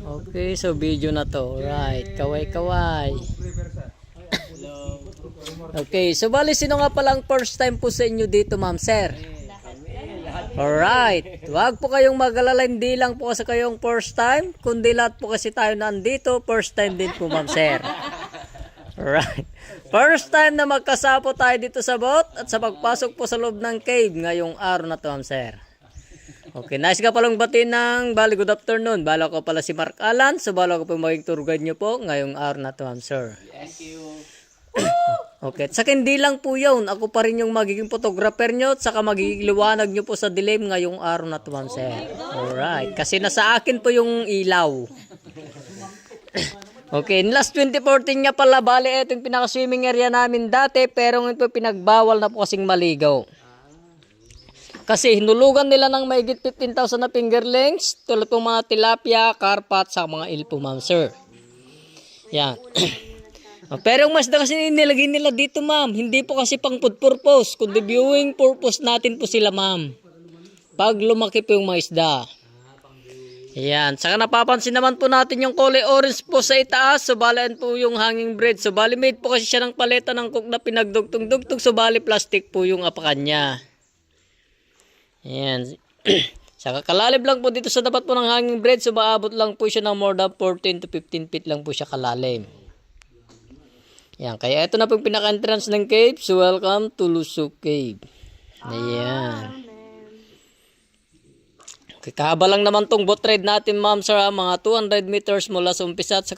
Okay, so video na to. Right, kaway-kaway. Okay, so bali sino nga palang first time po sa inyo dito, ma'am, sir? Alright, wag po kayong mag-alala, hindi lang po kasi kayong first time, kundi lahat po kasi tayo nandito, first time din po, ma'am, sir. Alright, first time na magkasapo tayo dito sa boat at sa pagpasok po sa loob ng cave ngayong araw na to, ma'am, sir. Okay, nice ka palang batiin ng bali good afternoon. Bala ko pala si Mark Alan, so bala ko po maging tour guide nyo po ngayong araw na to, ma'am, sir. Thank you. Okay, at saka hindi lang po yun, ako pa rin yung magiging photographer nyo at saka magiging liwanag nyo po sa dilim ngayong araw na to, ma'am, sir. Alright, kasi nasa akin po yung ilaw. Okay, in last 2014 nga pala, bali ito yung pinaka-swimming area namin dati, pero ngayon po pinagbawal na po kasing maligaw. Kasi hinulugan nila ng mahigit 15,000 na fingerlings, tulad po mga tilapia, karpat, sa mga ilpo, ma'am, sir. Yan. Pero yung masda kasi nilagay nila dito, ma'am, hindi po kasi pang food purpose, kundi viewing purpose natin po sila, ma'am. Pag lumaki po yung mga isda. Yan. Saka napapansin naman po natin yung kulay orange po sa itaas. So bali po yung hanging bread. So bali made po kasi siya ng paleta ng cook na pinagdugtong-dugtong. So bali plastic po yung apakan niya. Yan. Saka kalalib lang po dito sa tapat po ng hanging bread. So maabot lang po siya ng more than 14 to 15 feet lang po siya kalalim. Yan. Kaya ito na po yung pinaka-entrance ng cave. So welcome to Lusuk Cave. Ayan. Kakahaba lang naman tong boat ride natin, ma'am, sir, mga 200 meters mula sa umpisa at sa